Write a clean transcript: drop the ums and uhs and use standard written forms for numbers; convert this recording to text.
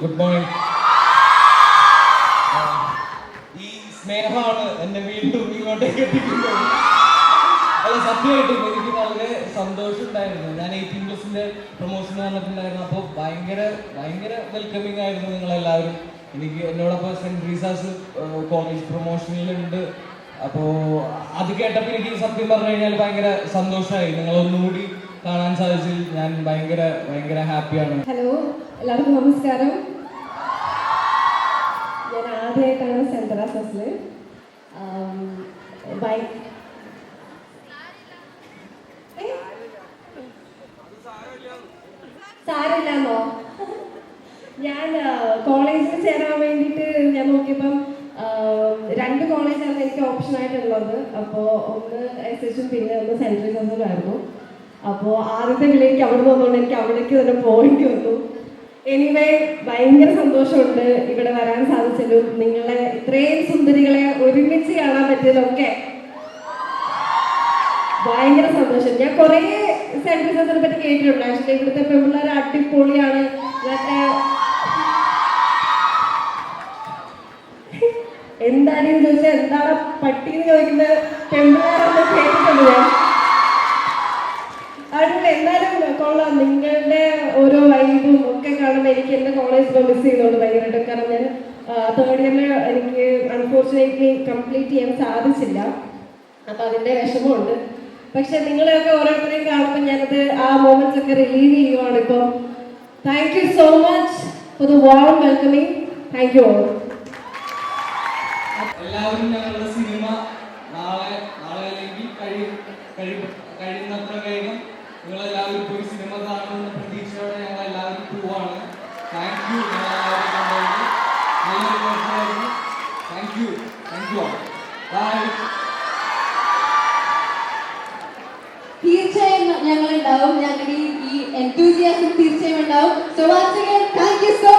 Good morning. ഈ സ്നേഹമാണ് എന്നെ വീണ്ടും ഇങ്ങോട്ടേക്ക് എത്തിക്കുന്നത്. അല്ല, സത്യമായിട്ടും എനിക്ക് വളരെ സന്തോഷം ഉണ്ടായിരുന്നു. ഞാൻ 18+ പ്രൊമോഷൻ വന്നിട്ടുണ്ടായിരുന്നു. അപ്പോൾ ഭയങ്കര വെൽക്കമിങ് ആയിരുന്നു നിങ്ങളെല്ലാവരും. എനിക്ക് എന്നോടൊപ്പം സെൻറ്റ് ട്രീസാസ് കോളേജ് പ്രൊമോഷനിലുണ്ട്. അപ്പോൾ അത് കേട്ടപ്പോൾ എനിക്ക് സത്യം പറഞ്ഞു കഴിഞ്ഞാൽ ഭയങ്കര സന്തോഷമായി. നിങ്ങളൊന്നുകൂടി കാണാൻ സാധിച്ചതിൽ ഞാൻ ഭയങ്കര ഹാപ്പിയാണ്. ഹലോ, എല്ലാവർക്കും നമസ്കാരം. ഞാൻ ആദ്യമായിട്ടാണ് സെൻറ്റ് തെരേസാസിൽ. സാരമില്ലാന്നോ? ഞാൻ കോളേജിൽ ചേരാൻ വേണ്ടിയിട്ട് ഞാൻ നോക്കിയപ്പം 2 കോളേജാണ് എനിക്ക് ഓപ്ഷനായിട്ടുള്ളത്. അപ്പോൾ ഒന്ന് SHM, പിന്നെ ഒന്ന് സെൻറ്റ് തെരേസാസിലായിരുന്നു. അപ്പോൾ ആദ്യത്തെ വിളിക്ക് അവിടെ വന്നുകൊണ്ട് എനിക്ക് അവിടേക്ക് തന്നെ പോയിന്റ് വന്നു. എനിവേ, ഭയങ്കര സന്തോഷമുണ്ട് ഇവിടെ വരാൻ സാധിച്ചതും നിങ്ങളെ ഇത്രയും സുന്ദരികളെ ഒരുമിച്ച് കാണാൻ പറ്റിയതൊക്കെ ഭയങ്കര സന്തോഷം. ഞാൻ കുറേ സെൻറ്റ് തെരേസാസിനെ പറ്റി കേട്ടിട്ടുണ്ട്. ആക്ച്വലി ഇവിടുത്തെ പെൺപിള്ളേർ അടിപൊളിയാണ്. എന്താണെന്ന് ചോദിച്ചാൽ എന്താണ് പട്ടിന്ന് ചോദിക്കുന്ന പെൺപിള്ളേരൊന്നും കേട്ടിട്ടുണ്ട് ഞാൻ. അതുകൊണ്ട് എന്നാലും കൊള്ളാം. നിങ്ങളുടെ ഓരോ വൈബും ഒക്കെ കാണുമ്പോൾ എനിക്ക് എൻ്റെ കോളേജ് മിസ് ചെയ്തോണ്ട് ഭയങ്കരമായിട്ട്. കാരണം ഞാൻ 3rd ഇയറിൽ എനിക്ക് അൺഫോർച്ചുനേറ്റ്ലി കംപ്ലീറ്റ് ചെയ്യാൻ സാധിച്ചില്ല. അപ്പം അതിൻ്റെ വിഷമമുണ്ട്. പക്ഷെ നിങ്ങളെയൊക്കെ ഓരോരുത്തരെയും കാണുമ്പോൾ ഞാനത് ആ മൊമെന്റ്സ് ഒക്കെ റിലീവ് ചെയ്യുവാണ് ഇപ്പോൾ. Thank you so much for the warm welcoming. Thank you all. എല്ലാവരും ഞങ്ങളുടെ സിനിമ നാളെ അല്ലെങ്കിൽ കഴിയുന്നത്ര വേഗം നിങ്ങളെല്ലാവരും പോയി സിനിമ കാണുന്ന പ്രതീക്ഷയോടെ ഞങ്ങൾ എല്ലാവരും പോവാണ്. Thank you. നല്ലൊരു വർഷമായിരുന്നു. Thank you bye. തീർച്ചയായും ഞങ്ങൾ ഉണ്ടാവും. ഞങ്ങളുടെ ഈ enthusiasm തീർച്ചയായും ഉണ്ടാവും. So once again, thank you so